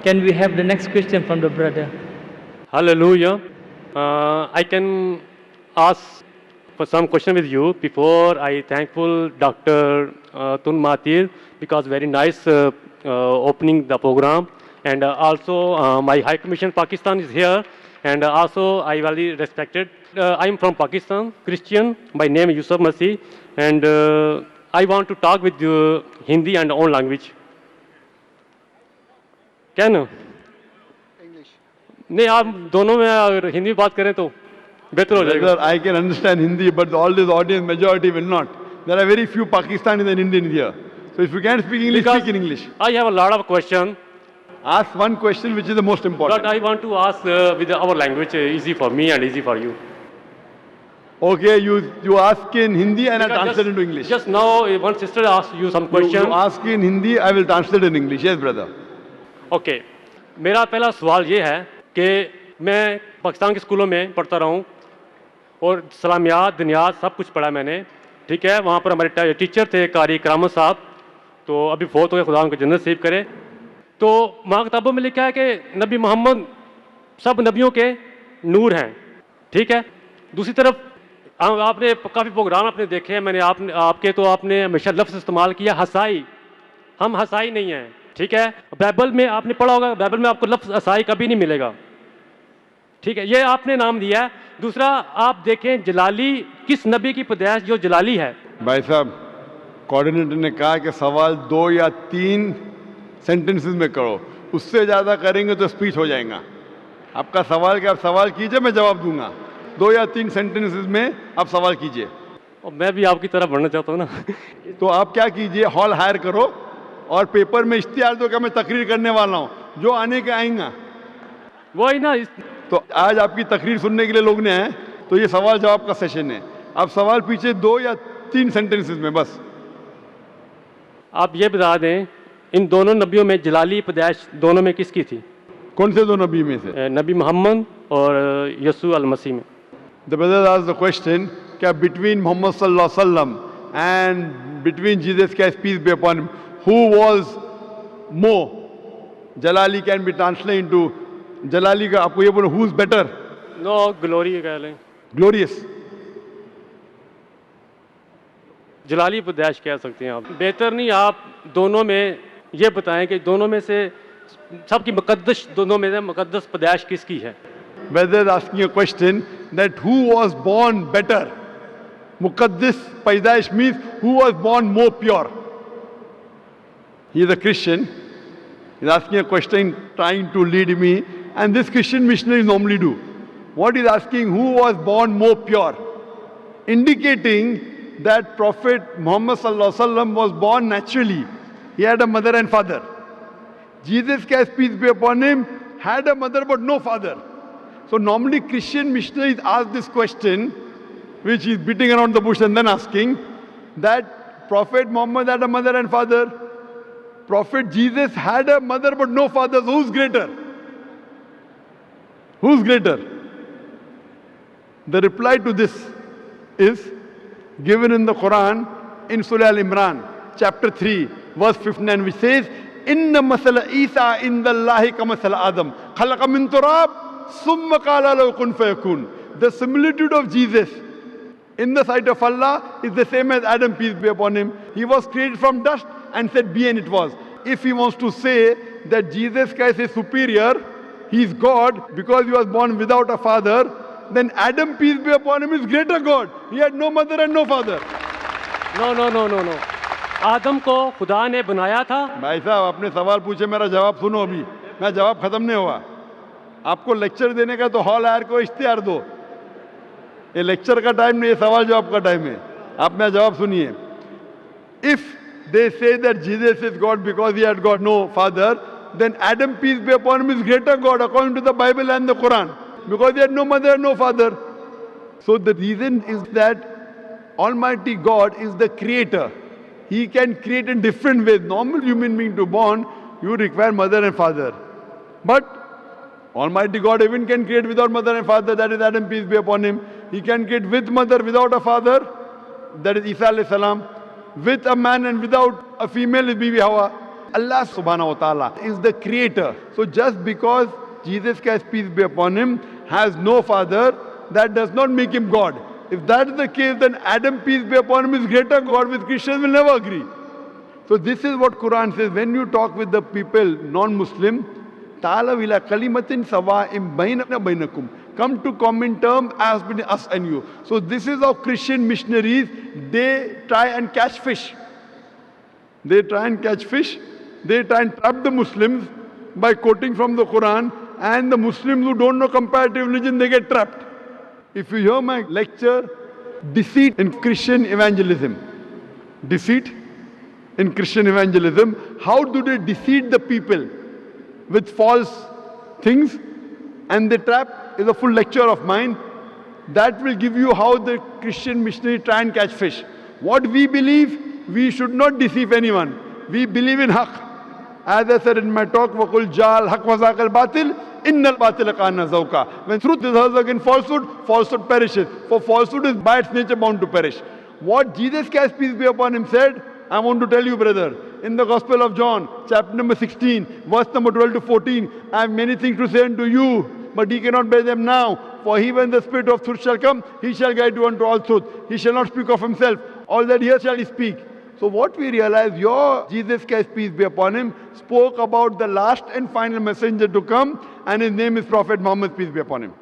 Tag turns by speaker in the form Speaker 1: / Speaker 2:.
Speaker 1: Can we have the next question from the brother?
Speaker 2: Hallelujah. I can ask for some question with you before I thankful Dr. Tun Matir because very nice opening the program, and also my High Commission Pakistan is here, and also I very respected. I am from Pakistan, Christian. My name is Yusuf Masih, and I want to talk with you Hindi and own language. Can? نہیں آپ دونوں میں اگر ہندی بات کریں تو بہتر ہو جائے گا.
Speaker 3: Brother, I can understand Hindi, but all this audience majority will not. There are very few Pakistanis and Indians here. So if you can't speak English,
Speaker 2: Because
Speaker 3: speak in English.
Speaker 2: I have a lot of question,
Speaker 3: Ask one question which is the most important.
Speaker 2: but I want to ask with our language easy for me and easy for you.
Speaker 3: Okay, you ask in Hindi and I'll
Speaker 2: Because
Speaker 3: translate into English.
Speaker 2: Just now one sister asked you some
Speaker 3: You
Speaker 2: question.
Speaker 3: ask in Hindi, I will translate in English. Yes, brother.
Speaker 2: Okay میرا پہلا سوال یہ ہے کہ میں پاکستان کے اسکولوں میں پڑھتا رہا ہوں اور اسلامیات دنیات سب کچھ پڑھا میں نے, ٹھیک ہے. وہاں پر ہمارے ٹیچر تھے قاری کرامت صاحب, تو ابھی فوت ہو گئے, خدا ان کو جنت نصیب کرے. تو وہاں کتابوں میں لکھا ہے کہ نبی محمد سب نبیوں کے نور ہیں, ٹھیک ہے. دوسری طرف آپ نے کافی پروگرام آپ نے دیکھے ہیں, میں نے آپ کے تو آپ نے ہمیشہ لفظ استعمال کیا ہسائی. ہم ہسائی نہیں ہیں, ٹھیک ہے. بائبل میں آپ نے پڑھا ہوگا, بائبل میں آپ کو لفظ ہسائی کبھی نہیں ملے گا, ٹھیک ہے. یہ آپ نے نام دیا ہے. دوسرا آپ دیکھیں جلالی کس نبی کی پیدائش جو جلالی ہے.
Speaker 3: بھائی صاحب, کوآرڈینیٹر نے کہا کہ سوال 2 یا 3 سینٹنسز میں کرو, اس سے زیادہ کریں گے تو اسپیچ ہو جائے گا. آپ کا سوال کہ آپ سوال کیجئے, میں جواب دوں گا. 2 یا 3 سینٹنسز میں آپ سوال کیجئے.
Speaker 2: اور میں بھی آپ کی طرح بڑھنا چاہتا ہوں نا.
Speaker 3: تو آپ کیا کیجئے, ہال ہائر کرو اور پیپر میں اشتہار دو کہ میں تقریر کرنے والا ہوں, جو آنے کے آئیں گا.
Speaker 2: وہی نا.
Speaker 3: تو آج آپ کی تقریر سننے کے لیے لوگ نے آئے, تو یہ سوال جواب کا سیشن ہے. آپ سوال پیچھے 2 یا 3 سینٹنسز میں بس.
Speaker 2: آپ یہ بتا دیں ان دونوں نبیوں میں جلالی پیدائش دونوں میں کس کی تھی؟
Speaker 3: کون سے 2 نبی میں سے؟
Speaker 2: نبی محمد اور یسوع المسیح میں.
Speaker 3: The brother asked the question کہ between Muhammad sallallahu alaihi wasallam and between Jesus Christ peace be upon him, who was more? Jalali can be translated into Jalali کا آپ کو یہ بولو who is better?
Speaker 2: No glory کہہ لیں,
Speaker 3: Glorious.
Speaker 2: Jalali پیدائش کہہ سکتے ہیں آپ. بہتر نہیں آپ دونوں میں یہ بتائیں کہ دونوں میں سے سب کی مقدس, دونوں میں سے مقدس پیدائش کس کی ہے؟
Speaker 3: Brother is asking a question that who was born better? Muqaddis Paidaish means who was born more pure. He is a Christian. He is asking a question trying to lead me, and this Christian missionaries normally do. What he is asking, who was born more pure? Indicating that Prophet Muhammad sallallahu alaihi wasallam was born naturally. He had a mother and father. Jesus Christ peace be upon him had a mother but no father. So normally Christian missionaries ask this question, which is beating around the bush and then asking that Prophet Muhammad had a mother and father. Prophet Jesus had a mother but no father. So who's greater? Who's greater? The reply to this is given in the Quran in Surah Al-Imran, chapter 3, verse 59, which says, Inna masala Isa inda Allahi ka masala Adam. Khalaqa min turab, summa qala lahu kun fayakun. The similitude of Jesus in the sight of Allah is the same as Adam, peace be upon him. He was created from dust and said, be, and it was. If he wants to say that Jesus Christ is superior, he is God because he was born without a father, then Adam, peace be upon him, is greater God. He had no mother and no father.
Speaker 2: No. آدم کو خدا نے بنایا تھا.
Speaker 3: بھائی صاحب آپ نے سوال پوچھے, میرا جواب سنو. ابھی میں جواب ختم نہیں ہوا. آپ کو لیکچر دینے کا تو ہال ہائر کو اشتہار دو. یہ لیکچر کا ٹائم نہیں, یہ سوال جواب کا ٹائم ہے. آپ میرا جواب سنیے. If they say that Jesus is God because he had got no father, then Adam, peace be upon him, is greater God according to the Bible and the Quran because he had no mother and no father. So the reason is that Almighty God is the creator. He can create in different ways. Normal human being to born, you require mother and father. But Almighty God even can create without mother and father, that is Adam, peace be upon him. He can create with mother without a father, that is Isa alayhi salam. With a man and without a female is Bibi Hawa. Allah subhanahu wa ta'ala is the creator. So just because Jesus Christ, peace be upon him, has no father, that does not make him God. If that is the case, then Adam, peace be upon him, is greater God, which Christians will never agree. So this is what Quran says. When you talk with the people, non-Muslim, ta'alaw ila kalimatin sawa'im bainana bainakum. Come to common term as between us and you. So this is how Christian missionaries, they try and catch fish. They try and catch fish. They try and trap the Muslims by quoting from the Quran. And the Muslims who don't know comparative religion, they get trapped. If you hear my lecture, deceit in Christian evangelism. Deceit in Christian evangelism. How do they deceive the people with false things? And they trap is a full lecture of mine. That will give you how the Christian missionary try and catch fish. What we believe, we should not deceive anyone. We believe in haqq. As I said in my talk, وَقُلْ جَعَ الْحَقْ وَزَاقَ الْبَاطِلِ إِنَّ الْبَاطِلَ كَانَ زَوْقًا. When truth is hers against falsehood, falsehood perishes. For falsehood is by its nature bound to perish. What Jesus Christ, peace be upon him, said, I want to tell you, brother, in the Gospel of John, chapter number 16, verse number 12 to 14, I have many things to say unto you, but ye cannot bear them now. For he, when the Spirit of truth shall come, he shall guide you unto all truth. He shall not speak of himself. All that here shall he speak. So what we realize, your Jesus Christ, peace be upon him, spoke about the last and final messenger to come, and his name is Prophet Muhammad, peace be upon him.